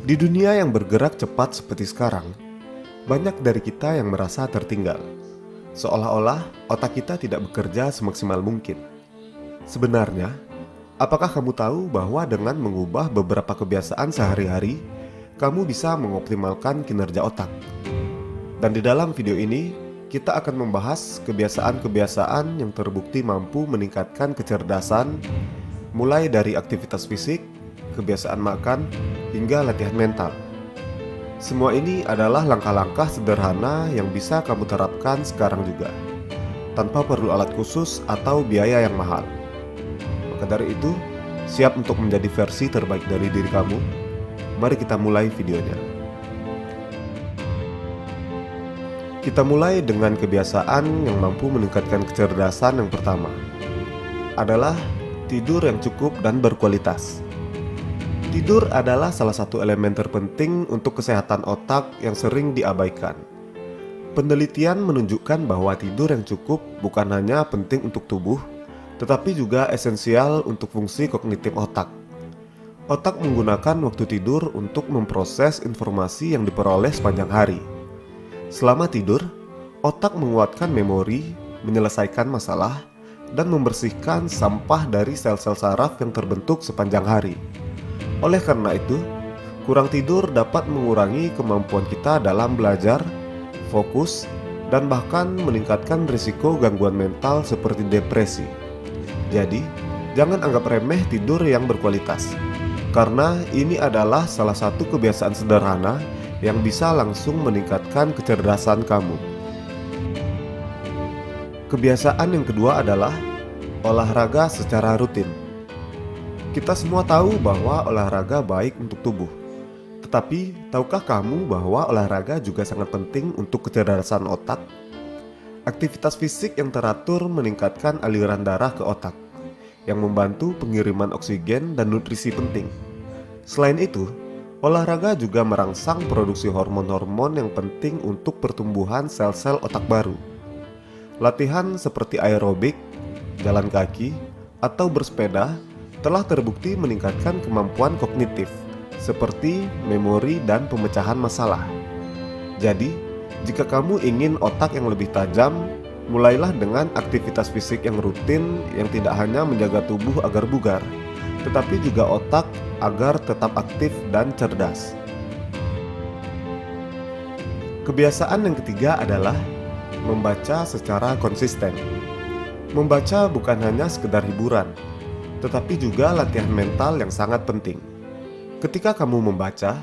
Di dunia yang bergerak cepat seperti sekarang, banyak dari kita yang merasa tertinggal. Seolah-olah otak kita tidak bekerja semaksimal mungkin. Sebenarnya, apakah kamu tahu bahwa dengan mengubah beberapa kebiasaan sehari-hari, kamu bisa mengoptimalkan kinerja otak? Dan di dalam video ini, kita akan membahas kebiasaan-kebiasaan yang terbukti mampu meningkatkan kecerdasan, mulai dari aktivitas fisik, kebiasaan makan, hingga latihan mental. Semua ini adalah langkah-langkah sederhana yang bisa kamu terapkan sekarang juga, tanpa perlu alat khusus atau biaya yang mahal. Maka dari itu, siap untuk menjadi versi terbaik dari diri kamu? Mari kita mulai videonya. Kita mulai dengan kebiasaan yang mampu meningkatkan kecerdasan. Yang pertama adalah tidur yang cukup dan berkualitas. Tidur adalah salah satu elemen terpenting untuk kesehatan otak yang sering diabaikan. Penelitian menunjukkan bahwa tidur yang cukup bukan hanya penting untuk tubuh, tetapi juga esensial untuk fungsi kognitif otak. Otak menggunakan waktu tidur untuk memproses informasi yang diperoleh sepanjang hari. Selama tidur, otak menguatkan memori, menyelesaikan masalah, dan membersihkan sampah dari sel-sel saraf yang terbentuk sepanjang hari. Oleh karena itu, kurang tidur dapat mengurangi kemampuan kita dalam belajar, fokus, dan bahkan meningkatkan risiko gangguan mental seperti depresi. Jadi, jangan anggap remeh tidur yang berkualitas, karena ini adalah salah satu kebiasaan sederhana yang bisa langsung meningkatkan kecerdasan kamu. Kebiasaan yang kedua adalah olahraga secara rutin. Kita semua tahu bahwa olahraga baik untuk tubuh. Tetapi, tahukah kamu bahwa olahraga juga sangat penting untuk kecerdasan otak? Aktivitas fisik yang teratur meningkatkan aliran darah ke otak, yang membantu pengiriman oksigen dan nutrisi penting. Selain itu, olahraga juga merangsang produksi hormon-hormon yang penting untuk pertumbuhan sel-sel otak baru. Latihan seperti aerobik, jalan kaki, atau bersepeda telah terbukti meningkatkan kemampuan kognitif seperti memori dan pemecahan masalah. Jadi, jika kamu ingin otak yang lebih tajam, mulailah dengan aktivitas fisik yang rutin yang tidak hanya menjaga tubuh agar bugar, tetapi juga otak agar tetap aktif dan cerdas. Kebiasaan yang ketiga adalah membaca secara konsisten. Membaca bukan hanya sekedar hiburan, tetapi juga latihan mental yang sangat penting. Ketika kamu membaca,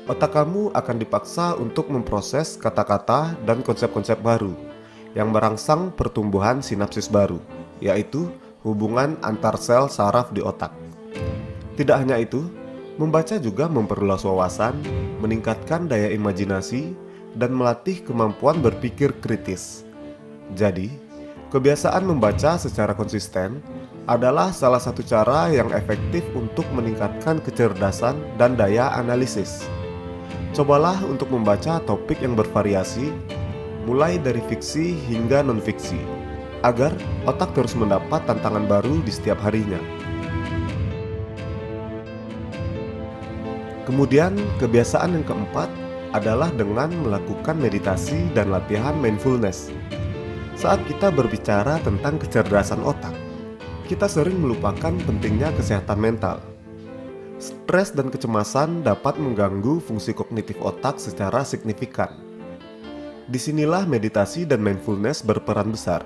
otak kamu akan dipaksa untuk memproses kata-kata dan konsep-konsep baru yang merangsang pertumbuhan sinapsis baru, yaitu hubungan antar sel saraf di otak. Tidak hanya itu, membaca juga memperluas wawasan, meningkatkan daya imajinasi, dan melatih kemampuan berpikir kritis. Jadi, kebiasaan membaca secara konsisten adalah salah satu cara yang efektif untuk meningkatkan kecerdasan dan daya analisis. Cobalah untuk membaca topik yang bervariasi, mulai dari fiksi hingga non-fiksi, agar otak terus mendapat tantangan baru di setiap harinya. Kemudian, kebiasaan yang keempat adalah dengan melakukan meditasi dan latihan mindfulness. Saat kita berbicara tentang kecerdasan otak, kita sering melupakan pentingnya kesehatan mental. Stres dan kecemasan dapat mengganggu fungsi kognitif otak secara signifikan. Disinilah meditasi dan mindfulness berperan besar.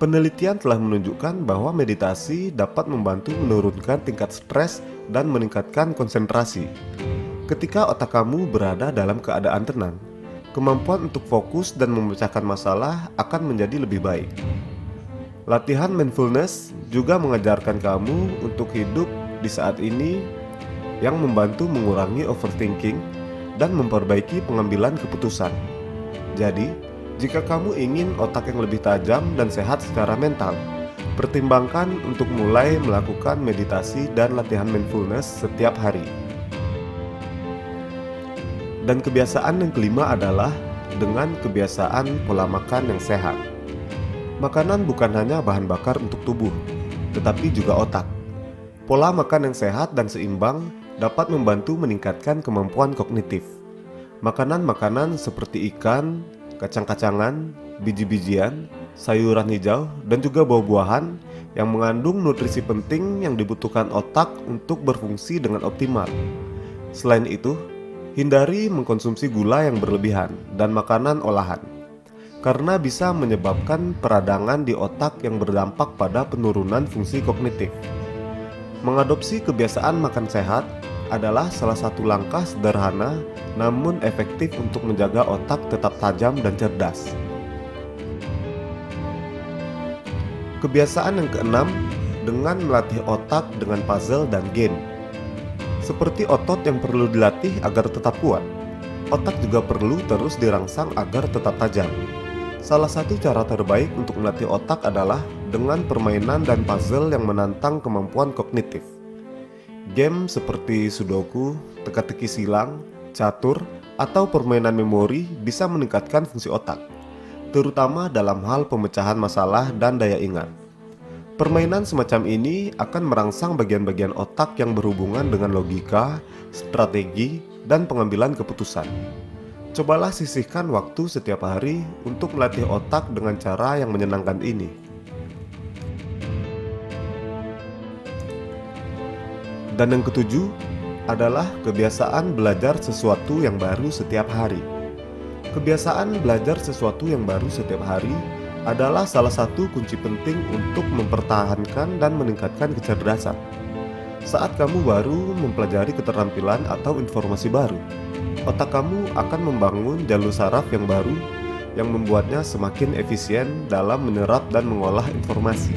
Penelitian telah menunjukkan bahwa meditasi dapat membantu menurunkan tingkat stres dan meningkatkan konsentrasi. Ketika otak kamu berada dalam keadaan tenang, kemampuan untuk fokus dan memecahkan masalah akan menjadi lebih baik. Latihan mindfulness juga mengajarkan kamu untuk hidup di saat ini, yang membantu mengurangi overthinking dan memperbaiki pengambilan keputusan. Jadi, jika kamu ingin otak yang lebih tajam dan sehat secara mental, pertimbangkan untuk mulai melakukan meditasi dan latihan mindfulness setiap hari. Dan kebiasaan yang kelima adalah dengan kebiasaan pola makan yang sehat. Makanan bukan hanya bahan bakar untuk tubuh, tetapi juga otak. Pola makan yang sehat dan seimbang dapat membantu meningkatkan kemampuan kognitif. Makanan-makanan seperti ikan, kacang-kacangan, biji-bijian, sayuran hijau, dan juga buah-buahan yang mengandung nutrisi penting yang dibutuhkan otak untuk berfungsi dengan optimal. Selain itu, hindari mengkonsumsi gula yang berlebihan dan makanan olahan, karena bisa menyebabkan peradangan di otak yang berdampak pada penurunan fungsi kognitif. Mengadopsi kebiasaan makan sehat adalah salah satu langkah sederhana namun efektif untuk menjaga otak tetap tajam dan cerdas. Kebiasaan yang keenam, dengan melatih otak dengan puzzle dan game. Seperti otot yang perlu dilatih agar tetap kuat, otak juga perlu terus dirangsang agar tetap tajam. Salah satu cara terbaik untuk melatih otak adalah dengan permainan dan puzzle yang menantang kemampuan kognitif. Game seperti sudoku, teka-teki silang, catur, atau permainan memori bisa meningkatkan fungsi otak, terutama dalam hal pemecahan masalah dan daya ingat. Permainan semacam ini akan merangsang bagian-bagian otak yang berhubungan dengan logika, strategi, dan pengambilan keputusan. Cobalah sisihkan waktu setiap hari untuk melatih otak dengan cara yang menyenangkan ini. Dan yang ketujuh adalah kebiasaan belajar sesuatu yang baru setiap hari. Kebiasaan belajar sesuatu yang baru setiap hari adalah salah satu kunci penting untuk mempertahankan dan meningkatkan kecerdasan. Saat kamu baru mempelajari keterampilan atau informasi baru, otak kamu akan membangun jalur saraf yang baru yang membuatnya semakin efisien dalam menyerap dan mengolah informasi.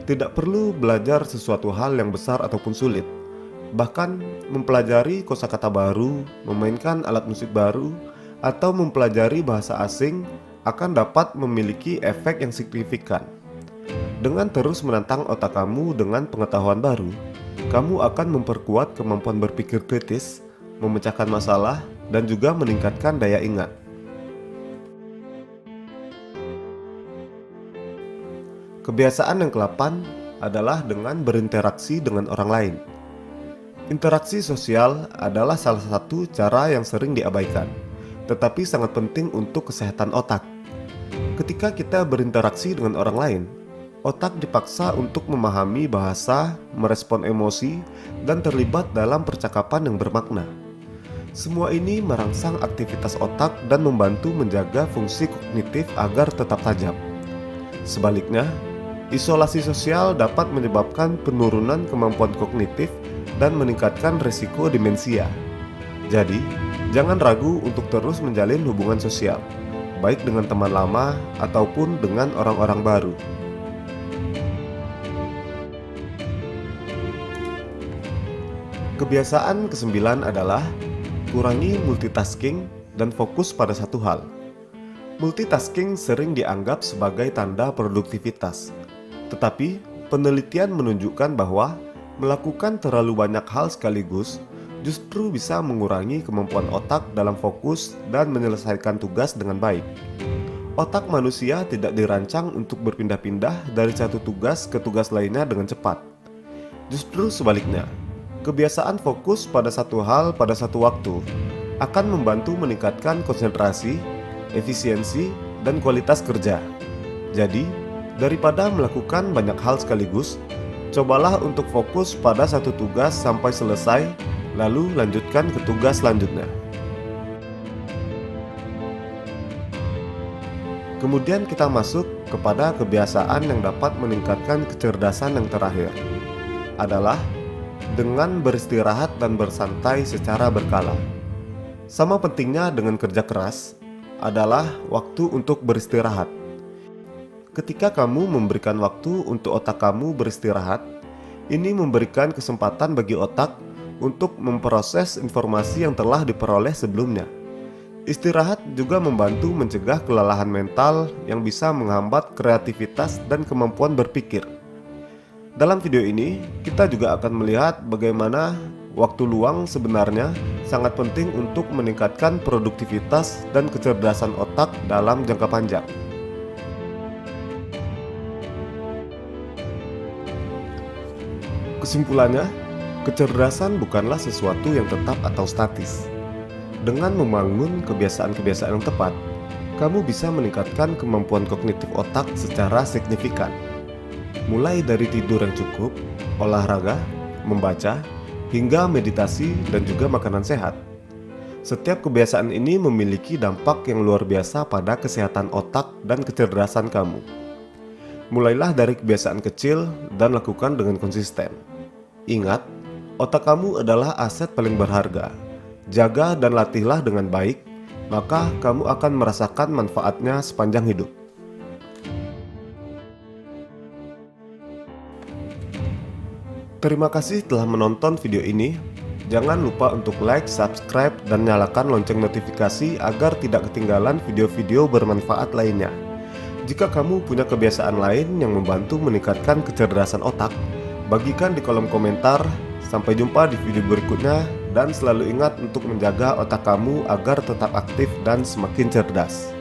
Tidak perlu belajar sesuatu hal yang besar ataupun sulit. Bahkan mempelajari kosakata baru, memainkan alat musik baru, atau mempelajari bahasa asing akan dapat memiliki efek yang signifikan. Dengan terus menantang otak kamu dengan pengetahuan baru, kamu akan memperkuat kemampuan berpikir kritis, memecahkan masalah, dan juga meningkatkan daya ingat. Kebiasaan yang ke-8 adalah dengan berinteraksi dengan orang lain. Interaksi sosial adalah salah satu cara yang sering diabaikan, tetapi sangat penting untuk kesehatan otak. Ketika kita berinteraksi dengan orang lain, otak dipaksa untuk memahami bahasa, merespon emosi, dan terlibat dalam percakapan yang bermakna. Semua ini merangsang aktivitas otak dan membantu menjaga fungsi kognitif agar tetap tajam. Sebaliknya, isolasi sosial dapat menyebabkan penurunan kemampuan kognitif dan meningkatkan risiko demensia. Jadi, jangan ragu untuk terus menjalin hubungan sosial, baik dengan teman lama ataupun dengan orang-orang baru. Kebiasaan ke-9 adalah kurangi multitasking dan fokus pada satu hal. Multitasking sering dianggap sebagai tanda produktivitas. Tetapi, penelitian menunjukkan bahwa melakukan terlalu banyak hal sekaligus justru bisa mengurangi kemampuan otak dalam fokus dan menyelesaikan tugas dengan baik. Otak manusia tidak dirancang untuk berpindah-pindah dari satu tugas ke tugas lainnya dengan cepat. Justru sebaliknya, kebiasaan fokus pada satu hal pada satu waktu akan membantu meningkatkan konsentrasi, efisiensi, dan kualitas kerja. Jadi, daripada melakukan banyak hal sekaligus, cobalah untuk fokus pada satu tugas sampai selesai, lalu lanjutkan ke tugas selanjutnya. Kemudian kita masuk kepada kebiasaan yang dapat meningkatkan kecerdasan yang terakhir, adalah dengan beristirahat dan bersantai secara berkala. Sama pentingnya dengan kerja keras adalah waktu untuk beristirahat. Ketika kamu memberikan waktu untuk otak kamu beristirahat, ini memberikan kesempatan bagi otak untuk memproses informasi yang telah diperoleh sebelumnya. Istirahat juga membantu mencegah kelelahan mental yang bisa menghambat kreativitas dan kemampuan berpikir. Dalam video ini, kita juga akan melihat bagaimana waktu luang sebenarnya sangat penting untuk meningkatkan produktivitas dan kecerdasan otak dalam jangka panjang. Kesimpulannya, Kecerdasan bukanlah sesuatu yang tetap atau statis. Dengan membangun kebiasaan-kebiasaan yang tepat, kamu bisa meningkatkan kemampuan kognitif otak secara signifikan. Mulai dari tidur yang cukup, olahraga, membaca, hingga meditasi dan juga makanan sehat. Setiap kebiasaan ini memiliki dampak yang luar biasa pada kesehatan otak dan kecerdasan kamu. Mulailah dari kebiasaan kecil dan lakukan dengan konsisten. Ingat, otak kamu adalah aset paling berharga. Jaga dan latihlah dengan baik, maka kamu akan merasakan manfaatnya sepanjang hidup. Terima kasih telah menonton video ini. Jangan lupa untuk like, subscribe, dan nyalakan lonceng notifikasi agar tidak ketinggalan video-video bermanfaat lainnya. Jika kamu punya kebiasaan lain yang membantu meningkatkan kecerdasan otak, bagikan di kolom komentar. Sampai jumpa di video berikutnya, dan selalu ingat untuk menjaga otak kamu agar tetap aktif dan semakin cerdas.